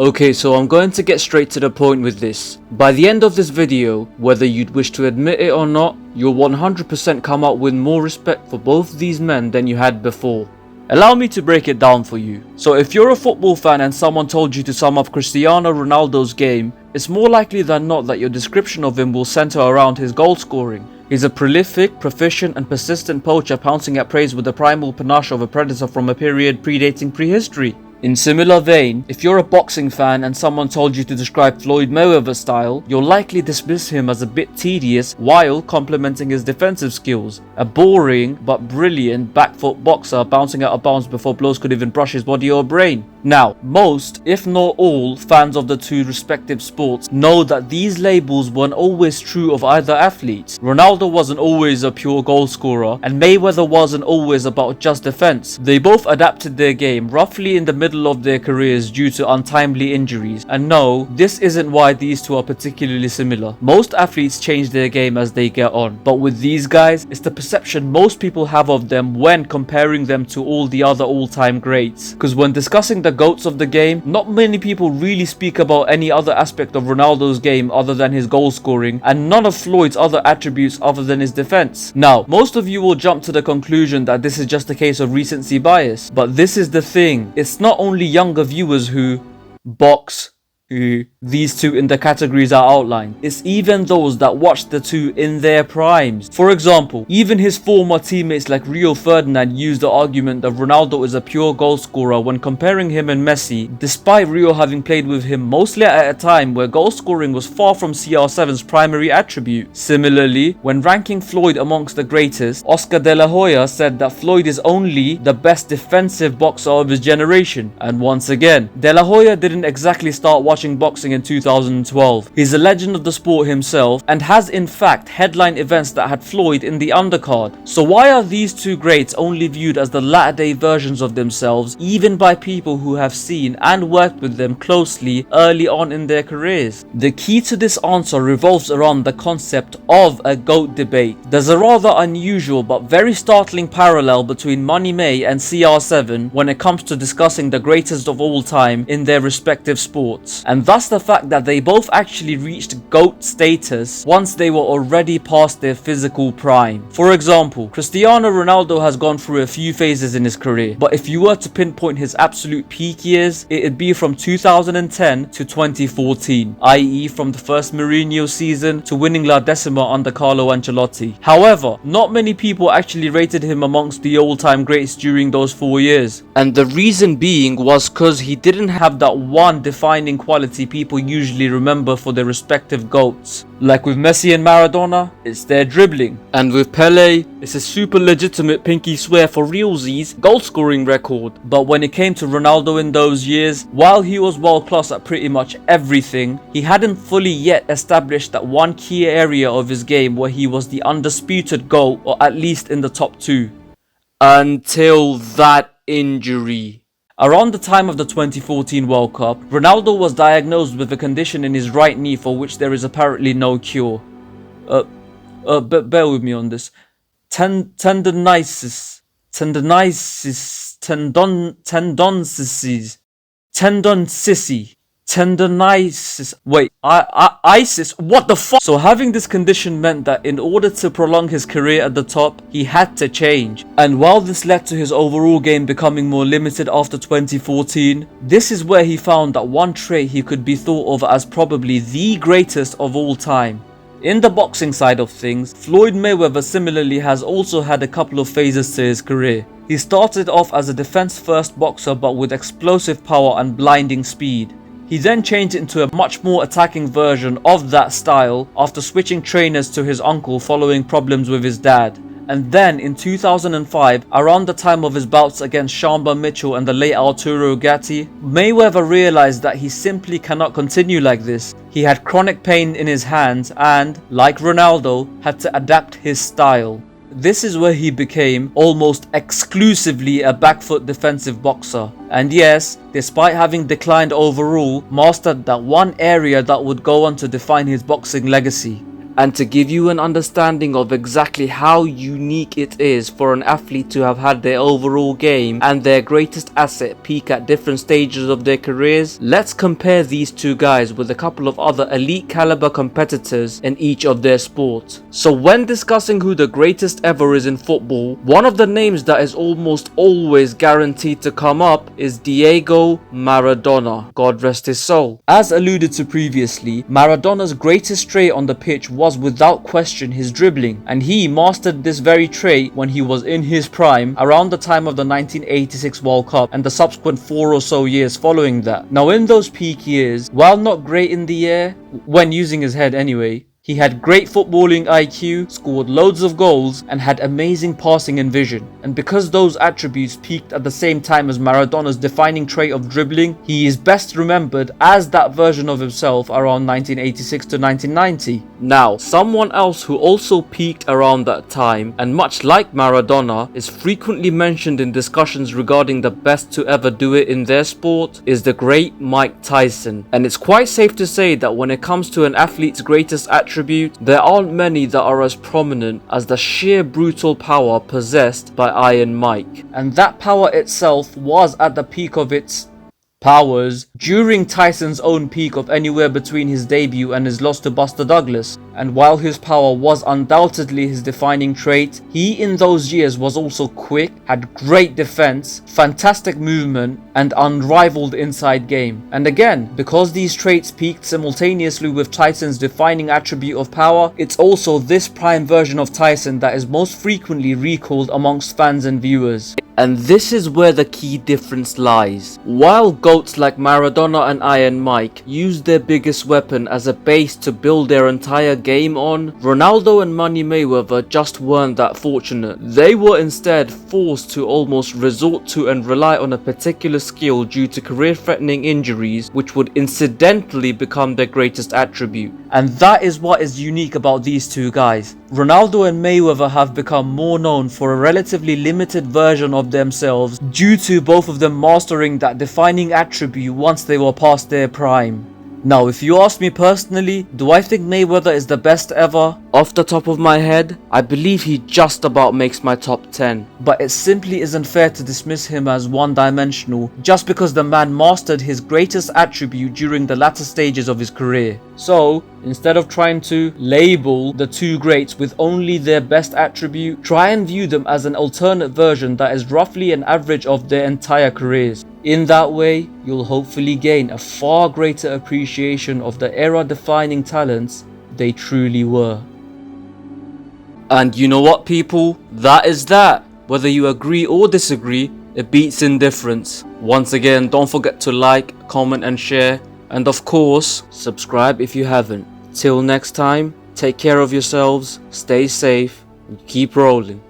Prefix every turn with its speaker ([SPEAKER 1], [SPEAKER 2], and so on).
[SPEAKER 1] Okay, so I'm going to get straight to the point with this. By the end of this video, whether you'd wish to admit it or not, you'll 100% come out with more respect for both these men than you had before. Allow me to break it down for you. So if you're a football fan and someone told you to sum up Cristiano Ronaldo's game, it's more likely than not that your description of him will center around his goal scoring. He's a prolific, proficient and persistent poacher pouncing at prey with the primal panache of a predator from a period predating prehistory. In similar vein, if you're a boxing fan and someone told you to describe Floyd Mayweather's style, you'll likely dismiss him as a bit tedious while complimenting his defensive skills. A boring but brilliant back foot boxer bouncing out of bounds before blows could even brush his body or brain. Now, most, if not all, fans of the two respective sports know that these labels weren't always true of either athletes. Ronaldo wasn't always a pure goal scorer, and Mayweather wasn't always about just defense. They both adapted their game roughly in the middle of their careers due to untimely injuries. And no, this isn't why these two are particularly similar. Most athletes change their game as they get on, but with these guys, it's the perception most people have of them when comparing them to all the other all-time greats. Because when discussing the GOATs of the game, not many people really speak about any other aspect of Ronaldo's game other than his goal scoring, and none of Floyd's other attributes other than his defense. Now, most of you will jump to the conclusion that this is just a case of recency bias, but this is the thing. It's not only younger viewers who box these two in the categories are outlined. It's even those that watched the two in their primes. For example, even his former teammates like Rio Ferdinand used the argument that Ronaldo is a pure goal scorer when comparing him and Messi, despite Rio having played with him mostly at a time where goal scoring was far from CR7's primary attribute. Similarly, when ranking Floyd amongst the greatest, Oscar De La Hoya said that Floyd is only the best defensive boxer of his generation. And once again, De La Hoya didn't exactly start watching boxing in 2012. He's a legend of the sport himself and has in fact headlined events that had Floyd in the undercard. So why are these two greats only viewed as the latter day versions of themselves, even by people who have seen and worked with them closely early on in their careers? The key to this answer revolves around the concept of a GOAT debate. There's a rather unusual but very startling parallel between Money May and CR7 when it comes to discussing the greatest of all time in their respective sports. And thus the fact that they both actually reached GOAT status once they were already past their physical prime. For example, Cristiano Ronaldo has gone through a few phases in his career, but if you were to pinpoint his absolute peak years, it'd be from 2010 to 2014, i.e. from the first Mourinho season to winning La Decima under Carlo Ancelotti. However, not many people actually rated him amongst the all-time greats during those 4 years. And the reason being was because he didn't have that one defining quality people usually remember for their respective GOATs. Like with Messi and Maradona, it's their dribbling. And with Pele, it's a super legitimate pinky swear for realsies goal scoring record. But when it came to Ronaldo in those years, while he was world class at pretty much everything, he hadn't fully yet established that one key area of his game where he was the undisputed GOAT, or at least in the top two. Until that injury. Around the time of the 2014 World Cup, Ronaldo was diagnosed with a condition in his right knee for which there is apparently no cure. Bear with me on this. Tendonitis. Wait, ISIS? What the fuck? So having this condition meant that in order to prolong his career at the top, he had to change. And while this led to his overall game becoming more limited after 2014, this is where he found that one trait he could be thought of as probably the greatest of all time. In the boxing side of things, Floyd Mayweather similarly has also had a couple of phases to his career. He started off as a defense-first boxer but with explosive power and blinding speed. He then changed into a much more attacking version of that style after switching trainers to his uncle following problems with his dad. And then in 2005, around the time of his bouts against Shambar Mitchell and the late Arturo Gatti, Mayweather realized that he simply cannot continue like this. He had chronic pain in his hands and, like Ronaldo, had to adapt his style. This is where he became almost exclusively a back-foot defensive boxer. And yes, despite having declined overall, mastered that one area that would go on to define his boxing legacy. And to give you an understanding of exactly how unique it is for an athlete to have had their overall game and their greatest asset peak at different stages of their careers, let's compare these two guys with a couple of other elite caliber competitors in each of their sports. So when discussing who the greatest ever is in football, one of the names that is almost always guaranteed to come up is Diego Maradona, God rest his soul. As alluded to previously, Maradona's greatest trait on the pitch was without question his dribbling, and he mastered this very trait when he was in his prime around the time of the 1986 World Cup and the subsequent 4 or so years following that. Now in those peak years, while not great in the air, when using his head anyway, he had great footballing IQ, scored loads of goals, and had amazing passing and vision. And because those attributes peaked at the same time as Maradona's defining trait of dribbling, he is best remembered as that version of himself around 1986 to 1990. Now, someone else who also peaked around that time, and much like Maradona, is frequently mentioned in discussions regarding the best to ever do it in their sport, is the great Mike Tyson. And it's quite safe to say that when it comes to an athlete's greatest attribute, there aren't many that are as prominent as the sheer brutal power possessed by Iron Mike. And that power itself was at the peak of its powers during Tyson's own peak of anywhere between his debut and his loss to Buster Douglas. And while his power was undoubtedly his defining trait, he in those years was also quick, had great defense, fantastic movement, and unrivaled inside game. And again, because these traits peaked simultaneously with Tyson's defining attribute of power, it's also this prime version of Tyson that is most frequently recalled amongst fans and viewers. And this is where the key difference lies. While GOATs like Maradona and Iron Mike used their biggest weapon as a base to build their entire game on, Ronaldo and Money Mayweather just weren't that fortunate. They were instead forced to almost resort to and rely on a particular skill due to career-threatening injuries, which would incidentally become their greatest attribute. And that is what is unique about these two guys. Ronaldo and Mayweather have become more known for a relatively limited version of themselves due to both of them mastering that defining attribute once they were past their prime. Now, if you ask me personally, do I think Mayweather is the best ever? Off the top of my head, I believe he just about makes my top 10. But it simply isn't fair to dismiss him as one-dimensional just because the man mastered his greatest attribute during the latter stages of his career. So, instead of trying to label the two greats with only their best attribute, try and view them as an alternate version that is roughly an average of their entire careers. In that way, you'll hopefully gain a far greater appreciation of the era-defining talents they truly were. And you know what, people? That is that. Whether you agree or disagree, it beats indifference. Once again, don't forget to like, comment and share. And of course, subscribe if you haven't. Till next time, take care of yourselves, stay safe, and keep rolling.